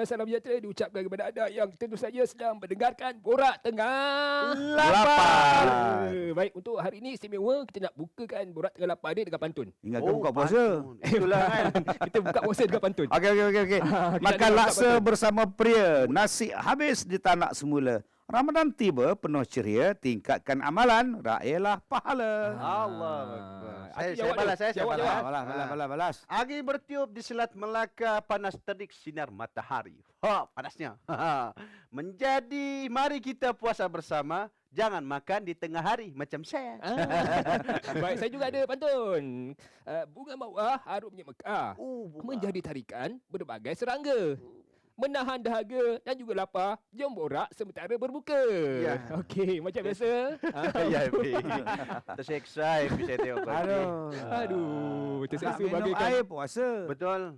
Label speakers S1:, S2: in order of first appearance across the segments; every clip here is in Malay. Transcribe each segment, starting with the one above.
S1: salam sejahtera diucapkan kepada anda yang tentu saja sedang mendengarkan Borak Tengah
S2: Lapar.
S1: Baik, untuk hari ini istimewa kita nak bukakan Borak Tengah Lapar ni dengan pantun.
S2: Ingatkan buka puasa.
S3: Itulah kan.
S1: Kita buka puasa dengan pantun.
S2: Okey.
S1: Kita
S2: Makan
S1: ada
S2: laksa
S1: betul.
S2: bersama pria, nasi habis di tanak semula. Ramadan tiba penuh ceria, tingkatkan amalan, raihlah pahala.
S3: Allah Akbar. Saya
S1: jawab
S3: balas,
S1: dia.
S3: saya
S1: Jawab.
S3: balas. Angin bertiup di Selat Melaka, panas terik sinar matahari. Panasnya. Menjadi mari kita puasa bersama, jangan makan di tengah hari macam saya.
S1: Baik, saya juga ada pantun. Bunga mawar harumnya Mekah. Menjadi tarikan berbagai serangga. Menahan dahaga dan juga lapar, jom borak sementara berbuka.
S3: Ya.
S1: Okey, macam biasa.
S3: Ya, Epi. Terseksa Epi saya tengok.
S1: Aduh,
S2: Tak
S1: terseksa
S2: minum
S1: bagaikan.
S2: air puasa.
S3: Betul.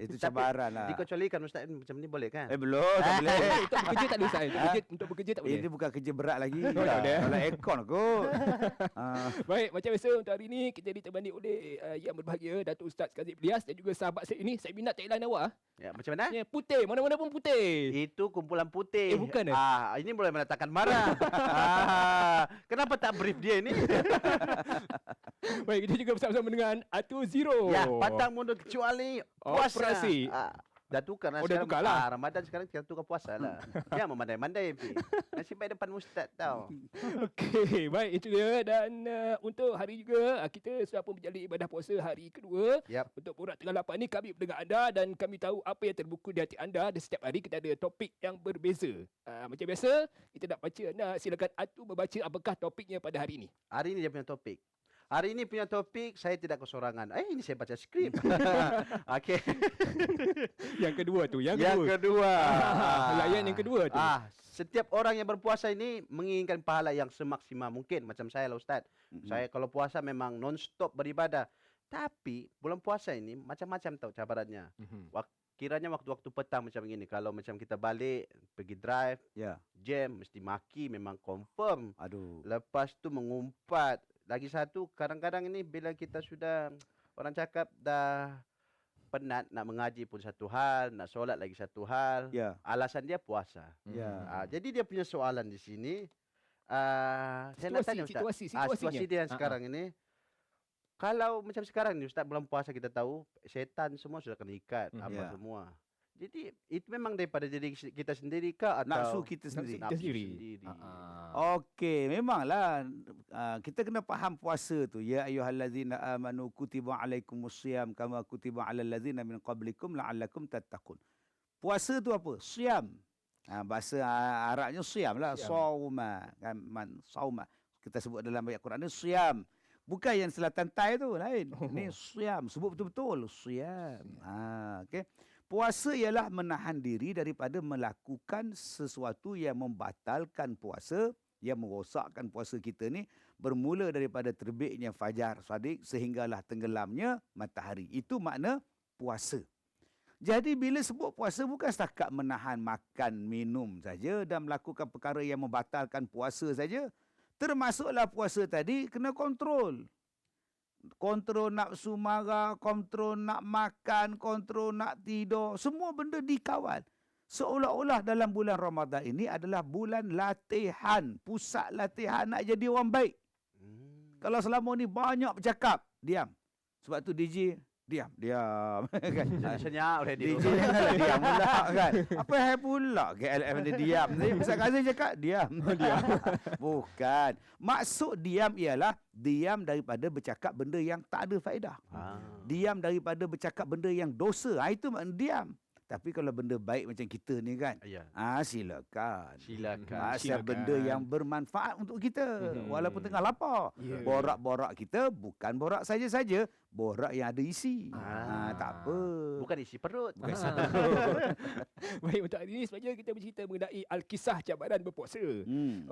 S2: Itu cabaran lah.
S3: Dikecualikan Ustaz macam ni boleh kan?
S2: Belum, tak boleh.
S1: Untuk bekerja tak boleh, Ustaz. Untuk bekerja tak boleh.
S2: Ini bukan kerja berat lagi.
S1: tak boleh.
S2: Kalau aircon kot.
S1: Baik, macam biasa untuk hari ini kita ditemani oleh yang berbahagia Datuk Ustaz Kazim Ilyas dan juga sahabat saya ini. Saya minat tagline awak.
S3: Ya, macam mana?
S1: Ya, putih, mana-mana pun putih.
S3: Itu kumpulan putih.
S1: Bukan
S3: Ini boleh mendatangkan marah. Kenapa tak brief dia ini?
S1: Baik, kita juga bersama-sama dengan Atu Zero.
S3: Ya, pantang mundur kecuali puasa.
S1: Operasi.
S3: Dah tukar lah
S1: Oh, dah
S3: sekarang.
S1: tukar lah.
S3: Ramadan sekarang kita tukar puasa lah. Jangan memandai-mandai, Pi. Nasib baik depan ustaz tau.
S1: Okey, baik, itu dia. Dan untuk hari juga kita sudah pun berjalin ibadah puasa hari kedua.
S3: Yap.
S1: Untuk Borak Tengah Lapar ni kami mendengar anda dan kami tahu apa yang terbuku di hati anda. Dan setiap hari kita ada topik yang berbeza. Macam biasa, kita nak baca. Silakan Atu membaca apakah topiknya pada hari ini.
S3: Hari ini dia punya topik. Hari ini punya topik saya tidak kesorangan. Ini saya baca skrip. Okey.
S1: Yang kedua tu, yang
S3: Yang
S1: kedua.
S3: kedua.
S1: Layan yang kedua tu.
S3: Setiap orang yang berpuasa ini menginginkan pahala yang semaksimal mungkin. Macam saya lah Ustaz. Saya kalau puasa memang non-stop beribadah. Tapi bulan puasa ini macam-macam tahu cabarannya. Kiranya waktu-waktu petang macam ini. Kalau macam kita balik, pergi drive,
S2: Ya.
S3: jam, mesti maki memang confirm.
S2: Aduh.
S3: Lepas tu mengumpat. Lagi satu, kadang-kadang ini bila kita sudah, orang cakap dah penat nak mengaji pun satu hal, nak solat lagi satu hal.
S2: Ya.
S3: Alasan dia puasa.
S2: Ya.
S3: Jadi dia punya soalan di sini, saya nak tanya Ustaz. Situasi dia sekarang ini, kalau macam sekarang ni Ustaz, bulan puasa kita tahu, setan semua sudah kena ikat, apa semua. Jadi itu memang daripada diri kita sendiri kah atau
S2: Nafsu kita sendiri.
S3: Nafsu
S1: sendiri.
S3: sendiri.
S2: Okey, memanglah kita kena faham puasa tu. Ya ayyuhallazina amanu kutiba alaikumusiyam kama kutiba alal ladzina min qablikum la'allakum tattaqun. Puasa tu apa? Siam. Bahasa Arabnya siam lah. Sauma. Kan sauma. Kita sebut dalam ayat Quran ni siam. Bukan yang selatan Thai tu lain. Ini siam. Sebut betul-betul siam. Okey. Puasa ialah menahan diri daripada melakukan sesuatu yang membatalkan puasa, yang merosakkan puasa kita ni, bermula daripada terbitnya fajar shadiq sehinggalah tenggelamnya matahari. Itu makna puasa. Jadi bila sebut puasa bukan setakat menahan makan, minum saja dan melakukan perkara yang membatalkan puasa saja. Termasuklah puasa tadi kena kontrol. Kontrol nafsu marah, kontrol nak makan, kontrol nak tidur. Semua benda dikawal. Seolah-olah dalam bulan Ramadan ini adalah bulan latihan. Pusat latihan nak jadi orang baik. Kalau selama ni banyak bercakap, diam. Sebab tu DJ, diam. Kan?
S3: Senyap oleh dia.
S2: DJ janganlah diam pula kan. Apa yang pula KLF ni diam. Ustaz Kazim cakap diam. Bukan. Maksud diam ialah diam daripada bercakap benda yang tak ada faedah. Diam daripada bercakap benda yang dosa. Itu makna diam. Tapi kalau benda baik macam kita ni kan, silakan. Asal benda yang bermanfaat untuk kita. Walaupun tengah lapar. Borak-borak kita bukan borak saja-saja. Borak yang ada isi. Tak apa.
S3: Bukan isi perut.
S2: Bukan isi perut.
S1: Baik, untuk hari ini sebenarnya kita bercerita mengenai Al-Kisah Cabaran Berpuasa.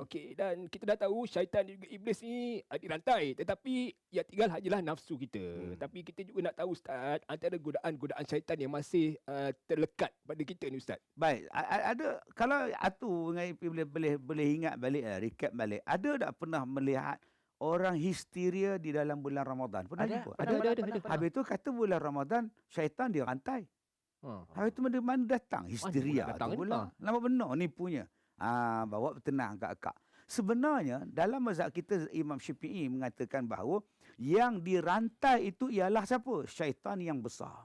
S1: Okey, dan kita dah tahu syaitan dan juga iblis ni dirantai. Tetapi yang tinggal hanyalah nafsu kita. Tapi kita juga nak tahu Ustaz, antara godaan-godaan syaitan yang masih terlekat pada kita ni Ustaz.
S2: Baik, ada kalau Atu boleh ingat balik, recap balik. Ada tak pernah melihat orang histeria di dalam bulan Ramadan? Pernah jumpa?
S1: Ada.
S2: Habis tu kata bulan Ramadan syaitan dirantai. Hari tu mana datang histeria
S1: datang
S2: tu
S1: ni?
S2: pula. Nampak benar nipunya. Bawa tenang akak-akak. Sebenarnya dalam mazhab kita Imam Syafi'i mengatakan bahawa yang dirantai itu ialah siapa? Syaitan yang besar.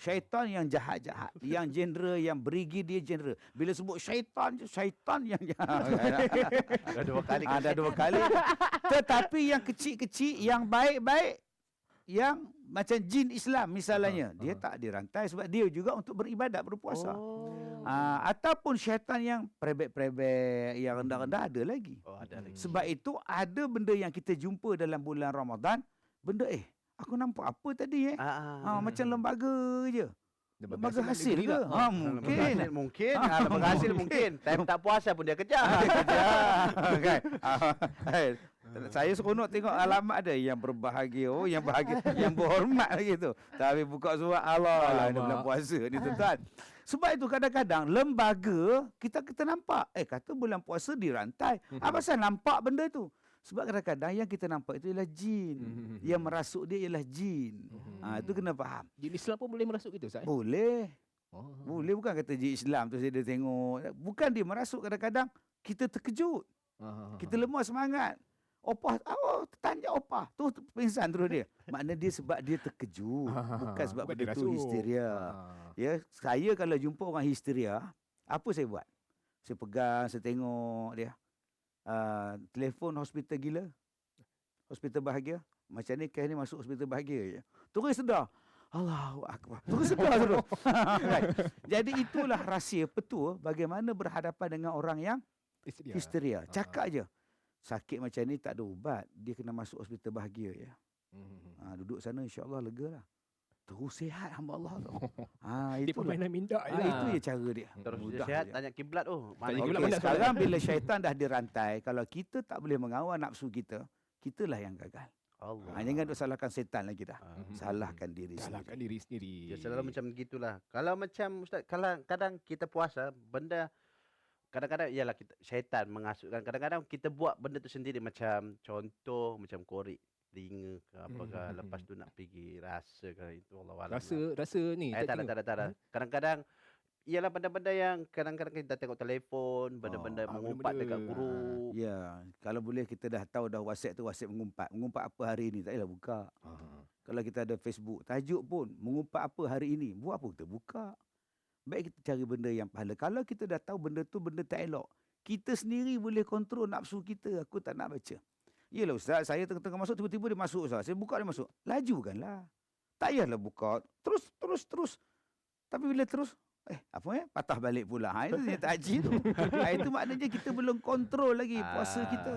S2: Syaitan yang jahat-jahat, yang general, yang brigadier general. Bila sebut syaitan yang jahat.
S3: Dah 2 kali.
S2: Ada 2 kali. Tetapi yang kecil-kecil, yang baik-baik, yang macam jin Islam misalnya, dia tak dirantai sebab dia juga untuk beribadat, berpuasa. Ataupun syaitan yang prebet-prebet, yang rendah-rendah ada lagi.
S3: Ada lagi.
S2: Sebab itu ada benda yang kita jumpa dalam bulan Ramadan, benda aku nampak apa tadi macam lembaga je. Lembaga hasil ke? Mungkin.
S3: Mungkin. Lembaga hasil mungkin. Time tak puasa pun dia kejar.
S2: Kan? Saya seronok tengok alamat ada yang berbahagia, yang bahagia, yang berhormat lagi tu. Tapi buka surat Allah ni bulan puasa ni tuan. Sebab itu kadang-kadang lembaga kita nampak kata bulan puasa dirantai. Apa pasal nampak benda tu? Sebab kadang-kadang yang kita nampak itu ialah jin. Yang merasuk dia ialah jin. Itu kena faham.
S1: Jin Islam pun boleh merasuk kita, Ustaz?
S2: Boleh. Boleh, bukan kata jin Islam tu saya tengok. Bukan dia merasuk, kadang-kadang kita terkejut. Kita lemah semangat. Opah, tanya opah. Tu pingsan terus dia. Makna dia sebab dia terkejut. Bukan sebab benda tu histeria. Ya, saya kalau jumpa orang histeria, apa saya buat? Saya pegang, saya tengok dia. Telefon hospital gila, hospital bahagia. Macam ni kes ni masuk hospital bahagia je. Terus sedar. Allahu Akbar. Terus sedar terus. Jadi itulah rahsia petua bagaimana berhadapan dengan orang yang histeria. Cakap je. Sakit macam ni tak ada ubat. Dia kena masuk hospital bahagia je. Duduk sana insya-Allah lega lah. Terus sihat hamba Allah tu.
S1: Dia permainan minda je lah.
S2: Itu je cara dia.
S3: Terus dia
S2: Mudah
S3: sihat,
S2: je.
S3: tanya kiblat
S2: Sekarang bila syaitan dah dirantai, kalau kita tak boleh mengawal nafsu kita, kitalah yang gagal.
S3: Allah.
S2: Jangan duk salahkan setan lagi dah. Salahkan diri
S1: Salahkan
S2: sendiri.
S1: diri sendiri.
S3: Ya selalu macam gitulah. Kalau macam Ustaz, kadang kita puasa, benda kadang-kadang ialah kita syaitan mengasukkan. Kadang-kadang kita buat benda tu sendiri, macam contoh macam korek telinga ke apakah, lepas tu nak pergi rasa ke, itu Allah alam.
S1: Rasa ni.
S3: Tak ada. Kadang-kadang ialah benda-benda yang kadang-kadang kita tengok telefon, benda-benda mengumpat
S1: benda-benda.
S3: dekat grup.
S2: Ya, kalau boleh kita dah tahu dah WhatsApp tu WhatsApp mengumpat. Mengumpat apa hari ini, tak payah buka. Kalau kita ada Facebook, tajuk pun mengumpat apa hari ini, buat apa kita buka. Baik kita cari benda yang pahala. Kalau kita dah tahu benda tu benda tak elok, kita sendiri boleh kontrol nafsu kita. Aku tak nak baca. Yelah Ustaz, saya tengah-tengah masuk, tiba-tiba dia masuk Ustaz. Saya buka dia masuk. Lajukanlah. Tak payahlah buka. Terus. Tapi bila terus, patah balik pula. Itu senjata haji tu. Itu maknanya kita belum kontrol lagi puasa kita.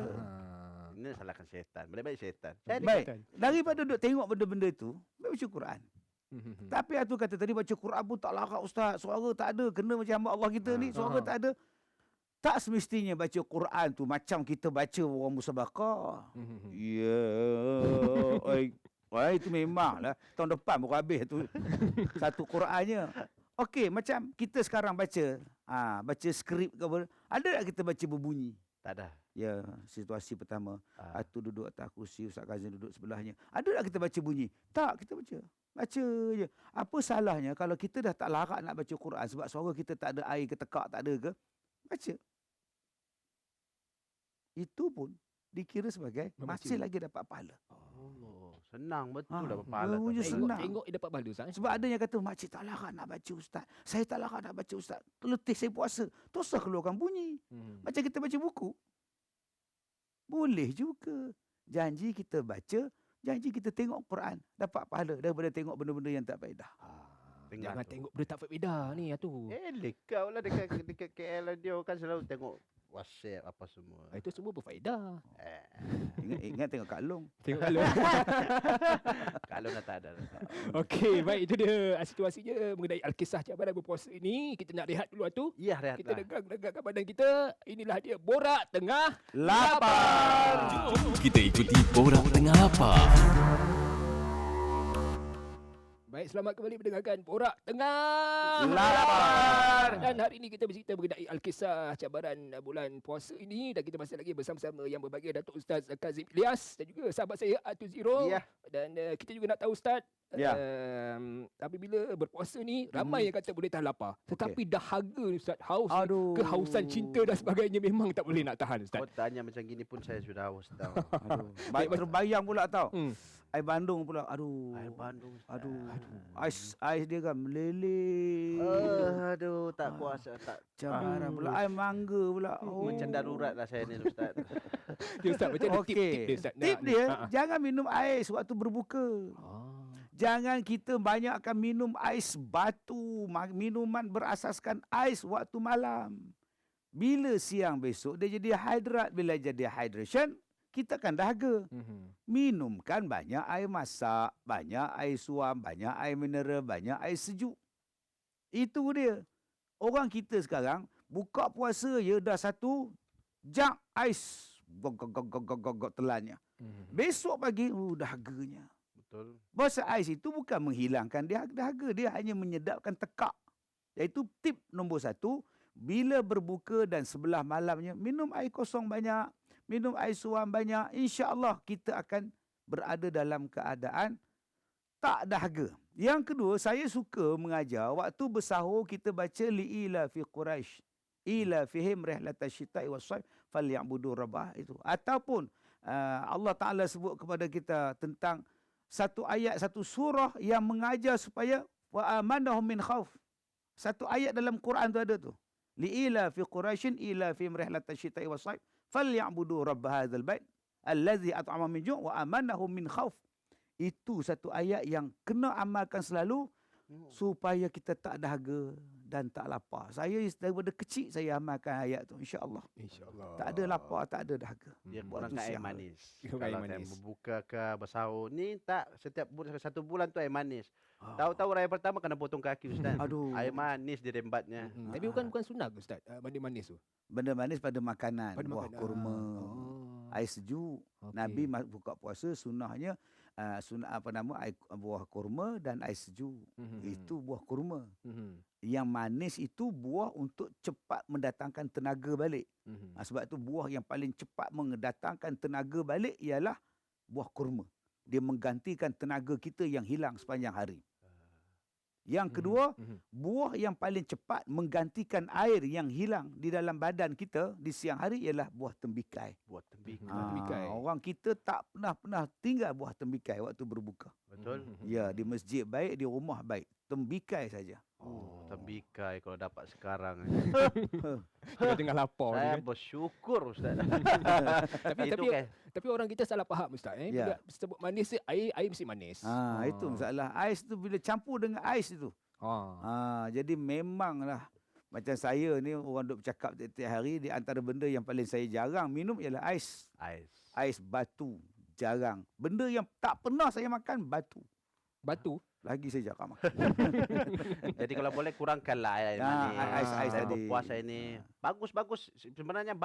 S3: Ini salahkan syaitan. Baik syaitan.
S2: Baik. Daripada duduk tengok benda-benda itu, baca Quran. Tapi aku kata tadi baca Quran pun tak larat Ustaz. Suara tak ada. Kena macam hamba Allah kita ni. Suara tak ada. Tak semestinya baca Quran tu macam kita baca orang musabaqah. Itu memanglah. Tahun depan baru habis tu satu Qurannya. Okey, macam kita sekarang baca, baca skrip ke apa. Ada tak kita baca berbunyi?
S3: Tak ada.
S2: Ya, situasi pertama. Atu duduk atas kursi, Ustaz Kazim duduk sebelahnya. Ada tak kita baca bunyi? Tak, kita baca. Baca je. Apa salahnya kalau kita dah tak larat nak baca Quran sebab suara kita tak ada air ke tekak tak ada ke? Baca. Itu pun dikira sebagai masih lagi dapat pahala.
S3: Senang betul dapat pahala.
S1: Tengok dapat pahala Ustaz.
S2: Sebab ada yang kata makcik tak larat nak baca Ustaz. Saya tak larat nak baca Ustaz. Letih saya puasa. Teruslah keluarkan bunyi. Macam kita baca buku. Boleh juga. Janji kita baca, janji kita tengok Quran, dapat pahala daripada tengok benda-benda yang tak faedah.
S1: Jangan tengok benda tak faedah ni tu.
S3: Kau lah dekat KL dia kan selalu tengok WhatsApp apa semua.
S1: Itu semua berfaedah.
S2: Ingat tengok Kak Long.
S1: Tengok kalau.
S3: Kalau dah tak ada.
S1: Okey, baik, itu dia situasinya mengenai Alkisah cabaran berpuasa ini. Kita nak rehat dulu tu.
S3: Ya, rehat.
S1: Kita regangkan badan kita. Inilah dia Borak Tengah
S2: Lapar.
S4: Jom kita ikuti Borak Tengah Lapar.
S1: Baik, selamat kembali mendengarkan Borak Tengah
S2: Lapar.
S1: Dan hari ini kita bercerita mengenai Alkisah cabaran bulan puasa ini. Dan kita masih lagi bersama-sama yang berbahagia Datuk Ustaz Kazim Ilyas dan juga sahabat saya Atu Zero.
S3: Ya.
S1: Dan kita juga nak tahu Ustaz,
S2: Ya.
S1: apabila berpuasa ni ramai yang kata boleh tahan lapar. Tetapi dahaga ni Ustaz, haus ni,
S2: Aduh.
S1: kehausan cinta dan sebagainya memang tak boleh nak tahan Ustaz.
S3: Kau tanya macam gini pun saya sudah haus tahu.
S2: Aduh. Terbayang pula tau.
S1: Hmm.
S2: Air Bandung pula. Aduh.
S3: Air Bandung. Ustaz.
S2: Ais dia kan meleleh.
S3: Aduh, tak kuasa tak.
S2: Cabaran pula. Air mangga pula. Oh.
S3: Macam darurat lah saya ni Ustaz.
S1: Dia Ustaz macam ada tip dia Ustaz.
S2: Tip dia, jangan minum ais waktu berbuka. Jangan kita banyakkan minum ais batu, minuman berasaskan ais waktu malam. Bila siang besok dia jadi hidrat, bila jadi hydration, kita akan dahaga. Minumkan banyak air masak, banyak air suam, banyak air mineral, banyak air sejuk. Itu dia. Orang kita sekarang buka puasa ya dah satu jak ais gog telannya. Besok pagi dahaganya.
S3: Betul.
S2: Puasa ais itu bukan menghilangkan dahaga, dia hanya menyedapkan tekak. Iaitu tip nombor 1, bila berbuka dan sebelah malamnya minum air kosong banyak, minum air suam banyak, insya-Allah kita akan berada dalam keadaan tak dahaga. Yang kedua, saya suka mengajar waktu bersahur kita baca li'ila fi Quraisy, ila fihim rihlatash syita'i was-sayf falyabudu rabbah itu. Ataupun Allah Taala sebut kepada kita tentang satu ayat, satu surah yang mengajar supaya wa amanahum min khauf. Satu ayat dalam Quran tu ada tu. Li'ila fi Quraisyin ila fi rihlatash syita'i was-sayf falyabudu rabb hadzal bait allazi at'amahum min ju' wa amanahum min khauf. Itu satu ayat yang kena amalkan selalu supaya kita tak dahaga dan tak lapar. Saya daripada kecil saya amalkan ayat tu, insya-Allah.
S1: InsyaAllah.
S2: Tak ada lapar, tak ada dahaga.
S3: Dia
S2: Waktu
S3: kurangkan air
S2: siang.
S3: manis.
S1: Kurang
S3: Kalau
S1: air
S3: time
S1: manis.
S3: berbuka ke bersahur ni tak setiap bulan, satu bulan tu air manis. Tahu-tahu raya pertama kena potong kaki Ustaz.
S2: Aduh.
S3: Air manis dia rembatnya.
S1: Tapi bukan sunnah ke Ustaz, mandi manis tu?
S2: Benda manis pada makanan,
S1: Pada
S2: buah
S1: makanan.
S2: kurma, air sejuk.
S1: Okey.
S2: Nabi buka puasa sunnahnya buah kurma dan air sejuk. Itu buah kurma. Yang manis itu buah untuk cepat mendatangkan tenaga balik. Sebab itu buah yang paling cepat mendatangkan tenaga balik ialah buah kurma. Dia menggantikan tenaga kita yang hilang sepanjang hari. Yang kedua, buah yang paling cepat menggantikan air yang hilang di dalam badan kita di siang hari ialah buah tembikai.
S3: Buat tembikar.
S1: tembikai.
S2: Orang kita tak pernah tinggal buah tembikai waktu berbuka.
S3: Betul.
S2: Ya, di masjid baik, di rumah baik. Tembikai saja.
S3: Oh, tembikai kalau dapat sekarang.
S1: Kita tengah lapar
S3: Saya
S1: ni kan.
S3: bersyukur Ustaz.
S1: Tapi
S3: Itu kan.
S1: tapi orang kita salah faham Ustaz.
S2: Ya.
S1: Bila sebut manis tu, air mesti manis.
S2: Itu masalah. Ais tu bila campur dengan ais itu. Jadi memanglah macam saya ni orang duk bercakap tiap-tiap hari, di antara benda yang paling saya jarang minum ialah ais.
S3: Ais.
S2: Ais batu. Jarang. Benda yang tak pernah saya makan batu.
S1: Batu.
S2: Lagi saya jarang makan.
S3: Jadi kalau boleh kurangkanlah air
S2: ais
S3: manis. Dan
S2: tadi.
S3: berpuasa ini bagus. Sebenarnya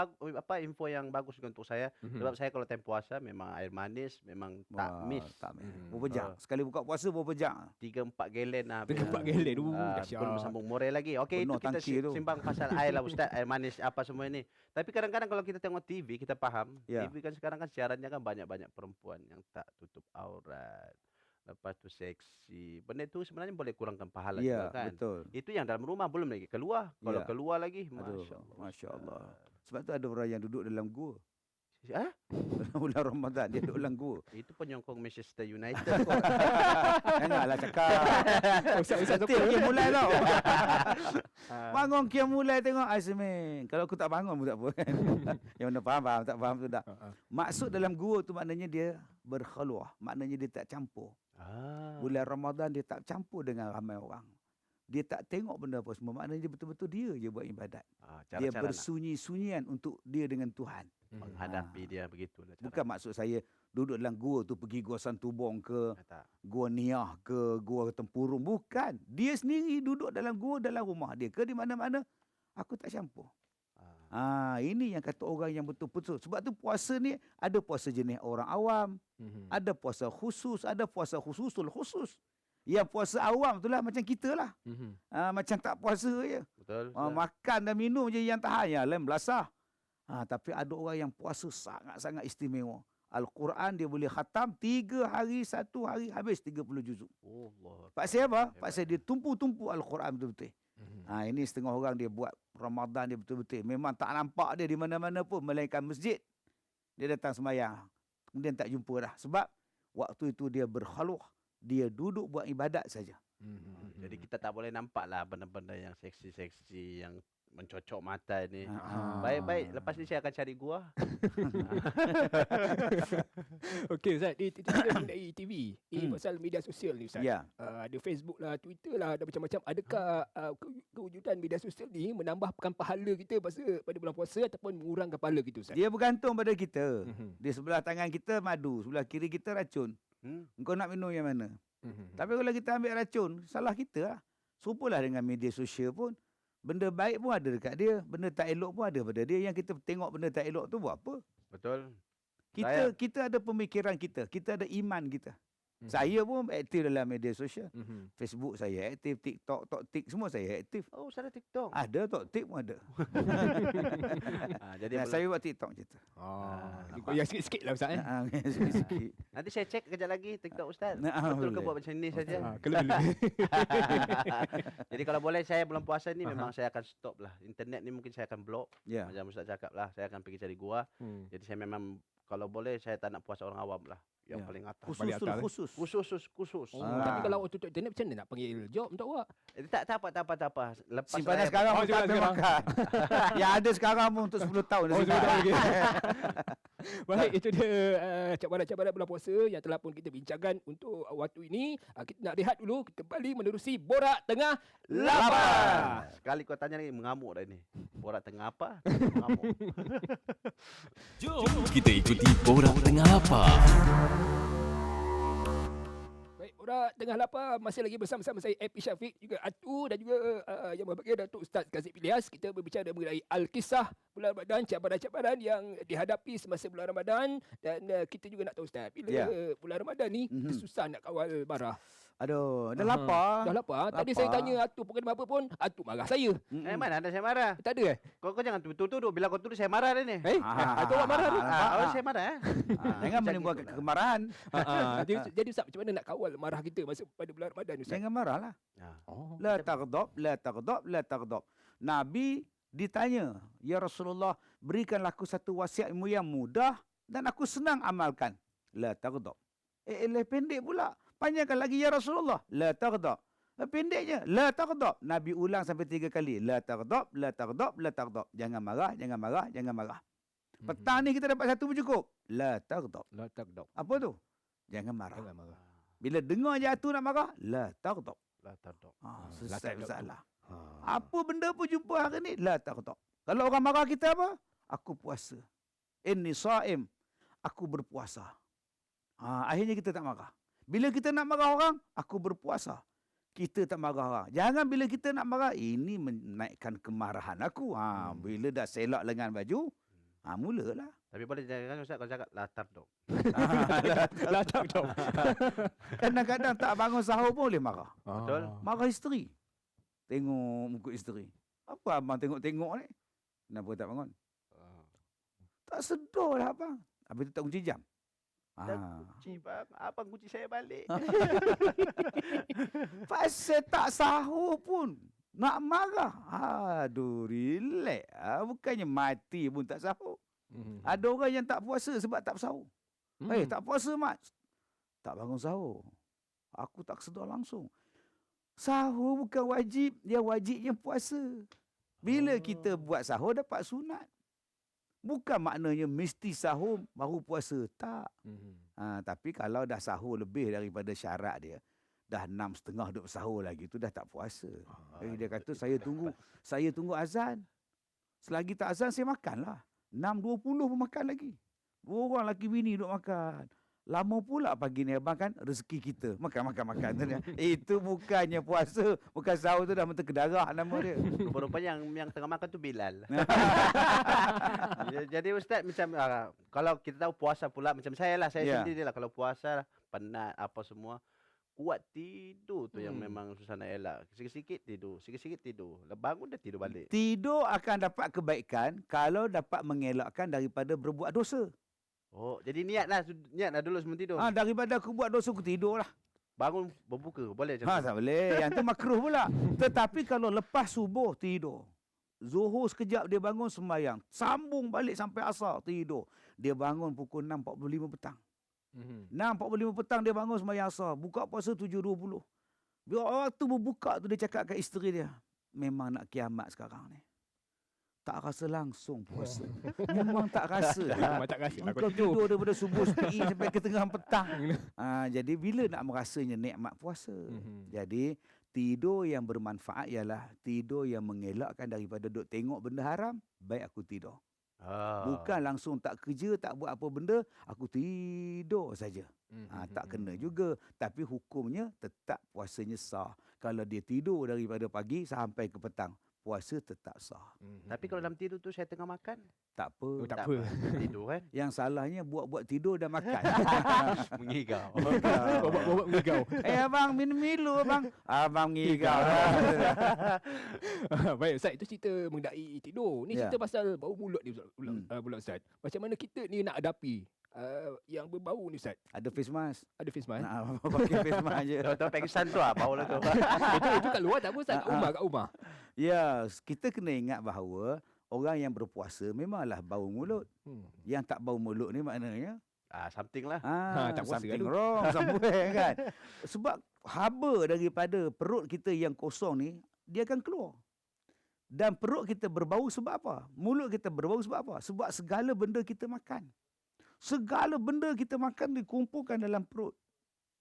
S3: info yang bagus juga untuk saya. Sebab saya kalau time puasa memang air manis memang tak miss.
S2: Tak miss. Berapa jam? Sekali buka puasa berapa jam?
S3: 3-4 galen lah.
S1: 3-4 galen tu.
S3: Belum bersambung moral lagi. Okey,
S2: Penuh
S3: itu kita
S2: tangki tu.
S3: simbang pasal air lah Ustaz. Air manis apa semua ini. Tapi kadang-kadang kalau kita tengok TV, kita faham.
S2: Ya.
S3: TV kan sekarang kan siarannya kan banyak-banyak perempuan yang tak tutup aurat. Lepas tu seksi. Benda tu sebenarnya boleh kurangkan pahala
S2: Ya,
S3: juga kan.
S2: betul.
S3: Itu yang dalam rumah belum lagi keluar. Kalau
S2: Ya.
S3: keluar lagi,
S2: Aduh,
S3: masya-Allah.
S2: Masya Allah. Sebab tu ada orang yang duduk dalam gua.
S3: Ah,
S2: Bulan Ramadan dia duduk dalam gua.
S3: itu penyokong Manchester United.
S2: Janganlah cakap.
S1: Ustaz
S2: Betul dia mulai tau. Bangun kia mulai tengok Azmin. Kalau aku tak bangun pun tak apa kan. Yang mana faham, tak faham tu dah. Maksud dalam gua tu maknanya dia berkhaluah. Maknanya dia tak campur. Bulan Ramadan dia tak campur dengan ramai orang. Dia tak tengok benda apa semua. Maknanya dia betul-betul dia je buat ibadat. Dia
S3: Cara-cara nak
S2: bersunyi-sunyian untuk dia dengan Tuhan.
S3: menghadapi dia begitulah.
S2: Bukan maksud saya duduk dalam gua tu pergi gua Santubong ke,
S3: Tak.
S2: gua Niah ke, gua Tempurung. Bukan. Dia sendiri duduk dalam gua, dalam rumah dia ke di mana-mana. Aku tak campur. Ini yang kata orang yang betul-betul. Sebab tu puasa ni ada puasa jenis orang awam, ada puasa khusus, ada puasa khususul khusus. Yang puasa awam itulah macam kita lah. Macam tak puasa je.
S3: Betul.
S2: Makan dan minum je yang tahan. Ya, lain belasah. Tapi ada orang yang puasa sangat-sangat istimewa. Al-Quran dia boleh khatam 3 hari, 1 hari habis 30 juzuk.
S3: Allah.
S2: Pasal apa? Pasal dia tumpu-tumpu Al-Quran betul-betul. Ini setengah orang dia buat Ramadan dia betul-betul. Memang tak nampak dia di mana-mana pun melainkan masjid. Dia datang sembahyang. Kemudian tak jumpa dah. Sebab waktu itu dia berkhaluh. Dia duduk buat ibadat saja.
S3: Jadi kita tak boleh nampak lah benda-benda yang seksi-seksi yang mencocok mata ni. Baik-baik, lepas ni saya akan cari gua.
S1: Okey Ustaz, itu kita mengenai TV. Ini pasal media sosial ni Ustaz.
S2: Ya.
S1: Ada Facebook lah, Twitter lah, ada macam-macam. Adakah kewujudan media sosial ni menambahkan pahala kita pada bulan puasa ataupun mengurangkan pahala kita Ustaz?
S2: Dia bergantung pada kita. Di sebelah tangan kita madu, sebelah kiri kita racun. Engkau nak minum yang mana? Tapi kalau kita ambil racun, salah kita lah. Serupalah dengan media sosial pun. Benda baik pun ada dekat dia. Benda tak elok pun ada pada dia. Yang kita tengok benda tak elok tu buat apa?
S3: Betul.
S2: Kita ada pemikiran kita. Kita ada iman kita. Saya pun aktif dalam media sosial. Facebook saya aktif, TikTok, TokTik semua saya aktif.
S3: Oh, saya ada TikTok.
S2: Ada, TokTik pun ada.
S3: Jadi
S2: Saya buat TikTok macam tu.
S1: Yang sikit-sikit lah Ustaz.
S2: Sikit-sikit.
S3: nanti saya cek kejap lagi TikTok Ustaz.
S2: Nah,
S3: Betul ke
S2: boleh.
S3: buat macam ni saja?
S1: Kelebih-lebih.
S3: Jadi kalau boleh saya bulan puasa ni memang saya akan stop lah. Internet ni mungkin saya akan block.
S2: Ya.
S3: Macam Ustaz cakap lah, saya akan pergi cari gua. Jadi saya memang kalau boleh saya tak nak puasa orang awam lah. Yang paling atas.
S1: Paling atas,
S3: Khusus.
S1: Tapi kalau waktu tutup internet macam mana nak panggil job untuk awak?
S3: Tak apa. Lepas
S2: Simpanan
S3: saya
S2: sekarang pun tak
S1: simpanan
S2: boleh makan. Yang ada sekarang pun untuk 10 tahun.
S1: Oh, sudah lagi. Baik, itu dia cabaran-cabaran bulan puasa yang telah pun kita bincangkan untuk waktu ini. Kita nak rehat dulu, kita kembali menerusi Borak Tengah Lapar.
S3: Sekali kau tanya lagi mengamuk dah ni. Borak tengah apa? Mengamuk.
S4: Jom kita ikuti Borak Tengah Lapar.
S1: Baik, Borak Tengah Lapar masih lagi bersama-sama saya Epi Syafiq, juga Atu dan juga yang berbahagia Datuk Ustaz Kazim Ilyas. Kita berbicara mengenai Al-Kisah bulan Ramadan, cabaran-cabaran yang dihadapi semasa bulan Ramadan. Dan kita juga nak tahu Ustaz, bila bulan Ramadan ni susah nak kawal marah.
S2: Aduh, dah lapar.
S1: Dah lapar. Tadi saya tanya Atu pukul apa pun, Atu marah saya.
S3: Mana ada saya marah?
S1: Tak ada
S3: Kau jangan tuduh. Bila kau tuduh saya marah dah ni.
S1: Atu awak marah tu?
S3: Saya marah.
S2: Jangan menimbulkan kemarahan.
S1: Jadi Ustaz, macam mana nak kawal marah kita masa pada bulan Ramadan Ustaz?
S2: Jangan marahlah.
S1: Oh.
S2: La taghdab. Nabi ditanya, "Ya Rasulullah, berikanlah aku satu wasiatmu yang mudah dan aku senang amalkan." La taghdab. Pendek pula. Panjangkan lagi, "Ya Rasulullah." La taghdab. Pendeknya, la taghdab. Nabi ulang sampai 3 kali. La taghdab. Jangan marah. Petang ni kita dapat satu pun cukup. La taghdab.
S1: La taghdab.
S2: Apa tu? Jangan marah.
S1: Jangan marah.
S2: Bila dengar je Atu nak marah, la taghdab.
S3: La taghdab.
S2: Selesai masalah. Apa benda pun jumpa hari ni, la taghdab. Kalau orang marah kita apa? Aku puasa. Inni shaim. Aku berpuasa. Akhirnya kita tak marah. Bila kita nak marah orang, aku berpuasa. Kita tak marah orang. Jangan bila kita nak marah, ini menaikkan kemarahan aku. Bila dah selak lengan baju, mulalah.
S3: Tapi boleh jangan Ustaz kalau cakap la taghdab.
S1: La taghdab.
S2: Kadang-kadang tak bangun sahur pun boleh marah.
S3: Betul?
S2: Marah isteri. Tengok muka isteri. Apa abang tengok-tengok ni? Kenapa tak bangun? Tak sedar lah abang. Habis tu tak kunci jam.
S3: Kunci bang. Abang kunci saya balik.
S2: Pasal tak sahur pun nak marah. Aduh, relax. Bukannya mati pun tak sahur. Ada orang yang tak puasa sebab tak sahur. Tak puasa mat. Tak bangun sahur. Aku tak sedar langsung. Sahur bukan wajib. Yang wajibnya puasa. Bila kita buat sahur dapat sunat. Bukan maknanya mesti sahur baru puasa. Tak. Tapi kalau dah sahur lebih daripada syarat dia, dah 6.30 duduk sahur lagi, tu dah tak puasa. Dia kata saya tunggu azan. Selagi tak azan saya makanlah. 6.20 pun makan lagi. 2 orang lelaki bini duduk makan. Lama pula pagi ni abang kan rezeki kita. Makan. Itu bukannya puasa. Bukan sahur, tu dah mentah ke darah nama dia.
S3: Rupa-rupanya yang tengah makan tu Bilal. Jadi Ustaz macam kalau kita tahu puasa pula macam saya lah. Saya sendiri lah kalau puasa penat apa semua. Kuat tidur tu yang memang susah nak elak. Sikit-sikit tidur. Bangun dah tidur balik.
S2: Tidur akan dapat kebaikan kalau dapat mengelakkan daripada berbuat dosa.
S3: Oh, jadi niatlah dulu sebelum tidur.
S2: Daripada aku buat dosa, aku tidur lah.
S3: Bangun berbuka boleh macam tu.
S2: Tak boleh. Yang tu makruh pula. Tetapi kalau lepas subuh, tidur. Zuhur sekejap dia bangun sembahyang. Sambung balik sampai asar, tidur. Dia bangun pukul 6.45 petang. 6.45 petang dia bangun sembahyang asar. Buka puasa 7.20. Bila waktu berbuka tu dia cakap kat isteri dia, memang nak kiamat sekarang ni. Tak rasa langsung puasa. Memang tak rasa.
S1: Memang tak rasa.
S2: Kau tidur daripada subuh sepi sampai ke tengah petang. Jadi bila nak merasanya nikmat puasa? Jadi tidur yang bermanfaat ialah tidur yang mengelakkan daripada duk tengok benda haram. Baik aku tidur. Bukan langsung tak kerja, tak buat apa benda, aku tidur saja. Tak kena juga. Tapi hukumnya tetap puasanya sah. Kalau dia tidur daripada pagi sampai ke petang, puasa tetap sah.
S3: Tapi kalau dalam tidur tu saya tengah makan,
S2: Tak apa.
S1: Tak apa.
S3: tidur kan.
S2: Yang salahnya buat-buat tidur dan makan.
S3: Mengigau.
S1: Bobok mengigau.
S2: Abang minum milu abang. Abang ngigau.
S1: Baik Ustaz, itu cerita mengendai tidur. Ni
S2: Ya.
S1: cerita pasal bau mulut ni pula Ustaz. Macam mana kita ni nak hadapi yang berbau ni Ustaz?
S2: Ada face mask.
S1: Ada face mask?
S2: Pakai face mask je.
S3: Tahu pengsan tu bau lah tu.
S1: itu kat luar tak apa Ustaz, kat rumah.
S2: Ya, kita kena ingat bahawa orang yang berpuasa memanglah bau mulut. Yang tak bau mulut ni maknanya
S3: Something lah.
S1: tak puasa
S2: something
S1: tu.
S2: wrong somewhere kan. Sebab haba daripada perut kita yang kosong ni, dia akan keluar. Dan perut kita berbau sebab apa? Mulut kita berbau sebab apa? Sebab segala benda kita makan. Segala benda kita makan dikumpulkan dalam perut.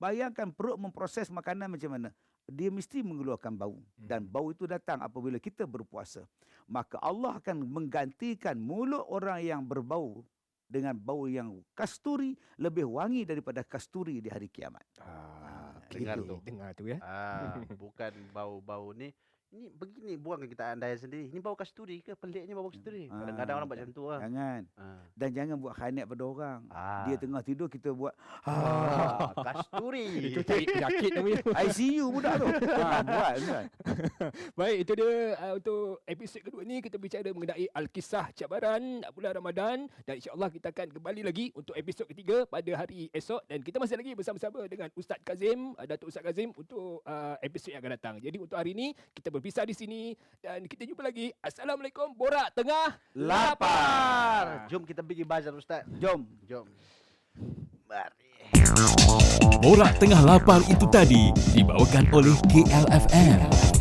S2: Bayangkan perut memproses makanan macam mana? Dia mesti mengeluarkan bau. Dan bau itu datang apabila kita berpuasa. Maka Allah akan menggantikan mulut orang yang berbau dengan bau yang kasturi, lebih wangi daripada kasturi di hari kiamat.
S3: Dengar tu.
S1: ya.
S3: Bukan bau-bau ni. Ini begini, buangkan kita andai sendiri. Ini bau kasturi ke? Peliknya bau kasturi. Kadang-kadang orang buat macam tu lah.
S2: Jangan. Dan jangan buat khainat pada orang. Dia tengah tidur, kita buat
S3: kasturi.
S1: Itu cari penyakit namanya.
S2: ICU budak tu. Buat kan.
S1: Baik, itu dia untuk episod kedua ni kita bicara mengenai Al-Kisah Cabaran bulan Ramadan, dan insya-Allah kita akan kembali lagi untuk episod ketiga pada hari esok, dan kita masih lagi bersama-sama dengan Ustaz Kazim, Datuk Ustaz Kazim untuk episod yang akan datang. Jadi untuk hari ini kita berpisah di sini dan kita jumpa lagi. Assalamualaikum. Borak Tengah
S2: Lapar.
S3: Jom kita pergi bazar Ustaz.
S2: Jom.
S3: Mari.
S4: Borak Tengah Lapar itu tadi dibawakan oleh KLFM.